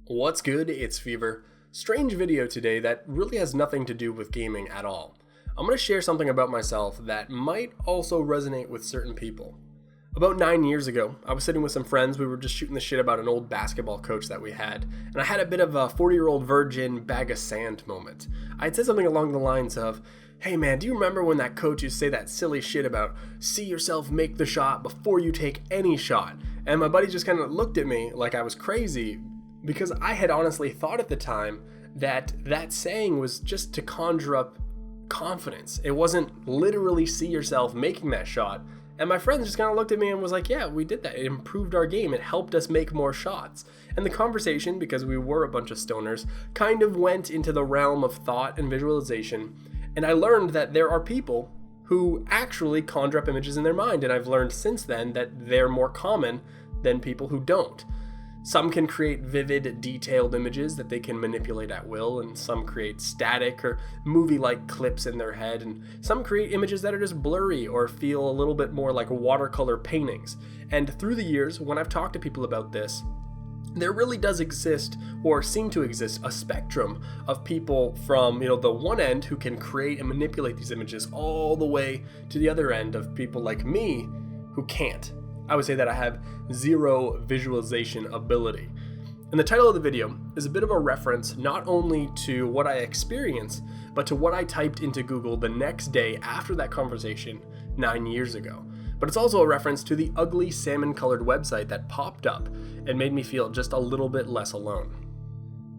What's good? It's Fever. Strange video today that really has nothing to do with gaming at all. I'm going to share something about myself that might also resonate with certain people. About 9 years ago, I was sitting with some friends. We were just shooting the shit about an old basketball coach that we had, and I had a bit of a 40-year-old virgin bag of sand moment. I had said something along the lines of, "Hey man, do you remember when that coach used to say that silly shit about see yourself make the shot before you take any shot?" And my buddy just kind of looked at me like I was crazy because I had honestly thought at the time that that saying was just to conjure up confidence. It wasn't literally see yourself making that shot. And my friends just kind of looked at me and was like, yeah, we did that. It improved our game. It helped us make more shots. And the conversation, because we were a bunch of stoners, kind of went into the realm of thought and visualization. And I learned that there are people who actually conjure up images in their mind. And I've learned since then that they're more common than people who don't. Some can create vivid, detailed images that they can manipulate at will, and some create static or movie-like clips in their head, and some create images that are just blurry or feel a little bit more like watercolor paintings. And through the years, when I've talked to people about this, there really does exist, or seem to exist, a spectrum of people from, the one end who can create and manipulate these images all the way to the other end of people like me who can't. I would say that I have zero visualization ability. And the title of the video is a bit of a reference not only to what I experienced, but to what I typed into Google the next day after that conversation 9 years ago. But it's also a reference to the ugly salmon-colored website that popped up and made me feel just a little bit less alone.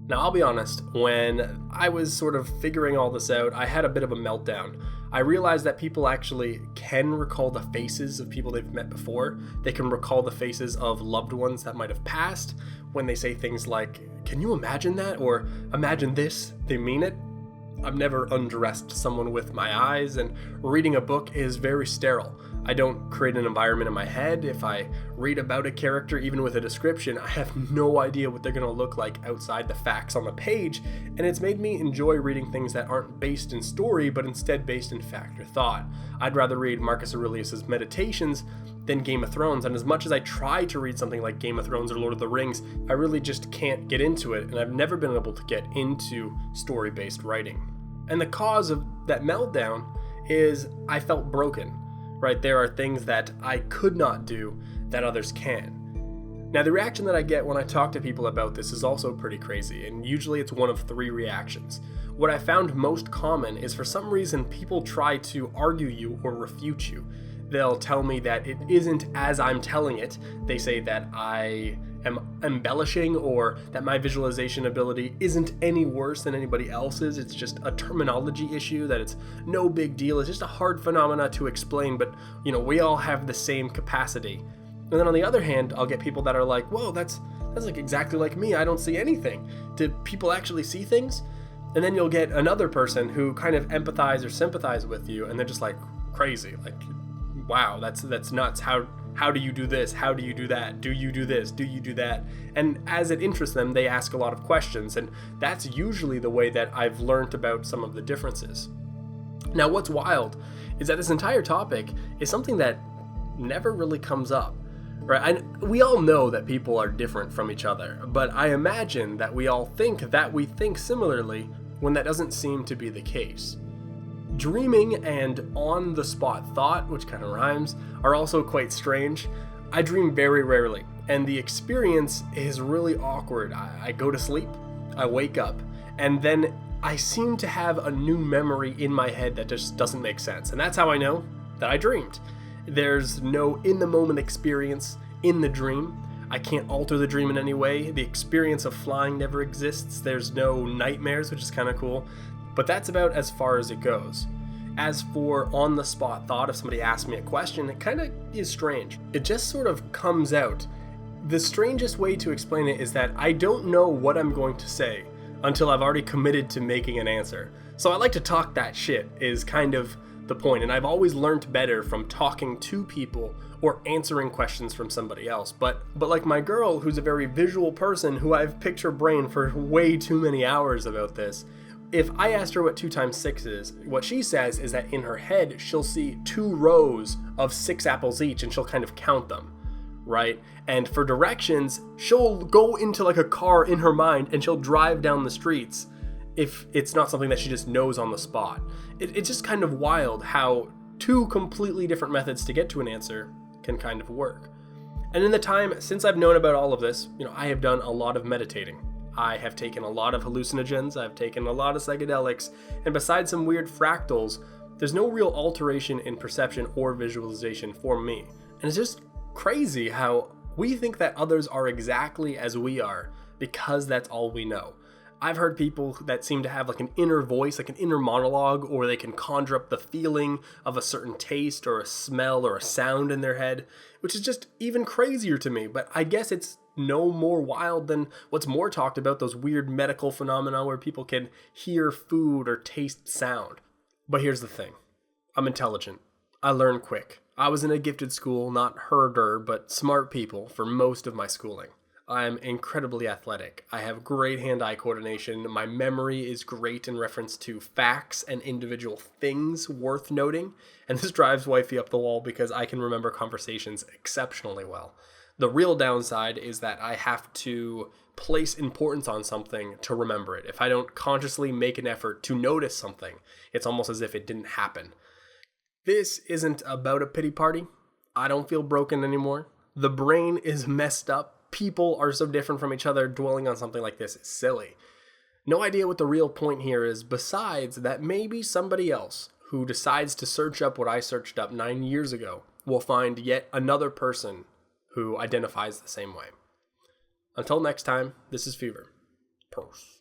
Now, I'll be honest, when I was sort of figuring all this out, I had a bit of a meltdown. I realized that people actually can recall the faces of people they've met before. They can recall the faces of loved ones that might have passed. When they say things like, "Can you imagine that?" or "Imagine this," they mean it. I've never undressed someone with my eyes, and reading a book is very sterile. I don't create an environment in my head. If I read about a character, even with a description, I have no idea what they're going to look like outside the facts on the page, and it's made me enjoy reading things that aren't based in story, but instead based in fact or thought. I'd rather read Marcus Aurelius's Meditations than Game of Thrones, and as much as I try to read something like Game of Thrones or Lord of the Rings, I really just can't get into it, and I've never been able to get into story-based writing. And the cause of that meltdown is I felt broken, right? There are things that I could not do that others can. Now, the reaction that I get when I talk to people about this is also pretty crazy, and usually it's one of three reactions. What I found most common is for some reason people try to argue you or refute you. They'll tell me that it isn't as I'm telling it. They say that I am embellishing, or that my visualization ability isn't any worse than anybody else's. It's just a terminology issue, that it's no big deal. It's just a hard phenomena to explain, but we all have the same capacity. And then on the other hand, I'll get people that are like, "Whoa, that's like exactly like me. I don't see anything. Do people actually see things?" And then you'll get another person who kind of empathize or sympathize with you, and they're just like, crazy, like, wow, that's nuts. How do you do this? How do you do that? Do you do this? Do you do that? And as it interests them, they ask a lot of questions, and that's usually the way that I've learned about some of the differences. Now, what's wild is that this entire topic is something that never really comes up, right? And we all know that people are different from each other, but I imagine that we all think that we think similarly when that doesn't seem to be the case. Dreaming and on-the-spot thought, which kind of rhymes, are also quite strange. I dream very rarely, and the experience is really awkward. I go to sleep, I wake up, and then I seem to have a new memory in my head that just doesn't make sense. And that's how I know that I dreamed. There's no in-the-moment experience in the dream. I can't alter the dream in any way. The experience of flying never exists. There's no nightmares, which is kind of cool. But that's about as far as it goes. As for on-the-spot thought, if somebody asks me a question, it kind of is strange. It just sort of comes out. The strangest way to explain it is that I don't know what I'm going to say until I've already committed to making an answer. So I like to talk that shit, is kind of the point. And I've always learned better from talking to people or answering questions from somebody else. But like my girl, who's a very visual person, who I've picked her brain for way too many hours about this, if I asked her what 2 times 6 is, what she says is that in her head, she'll see 2 rows of 6 apples each, and she'll kind of count them, right? And for directions, she'll go into like a car in her mind and she'll drive down the streets if it's not something that she just knows on the spot. It's just kind of wild how two completely different methods to get to an answer can kind of work. And in the time since I've known about all of this, I have done a lot of meditating. I have taken a lot of hallucinogens, I've taken a lot of psychedelics, and besides some weird fractals, there's no real alteration in perception or visualization for me. And it's just crazy how we think that others are exactly as we are because that's all we know. I've heard people that seem to have like an inner voice, like an inner monologue, or they can conjure up the feeling of a certain taste or a smell or a sound in their head, which is just even crazier to me. But I guess it's no more wild than what's more talked about, those weird medical phenomena where people can hear food or taste sound. But here's the thing. I'm intelligent. I learn quick. I was in a gifted school, not herder, but smart people for most of my schooling. I'm incredibly athletic. I have great hand-eye coordination. My memory is great in reference to facts and individual things worth noting. And this drives wifey up the wall because I can remember conversations exceptionally well. The real downside is that I have to place importance on something to remember it. If I don't consciously make an effort to notice something, it's almost as if it didn't happen. This isn't about a pity party. I don't feel broken anymore. The brain is messed up. People are so different from each other. Dwelling on something like this is silly. No idea what the real point here is, besides that maybe somebody else who decides to search up what I searched up 9 years ago will find yet another person who identifies the same way. Until next time, this is Fever. Peace.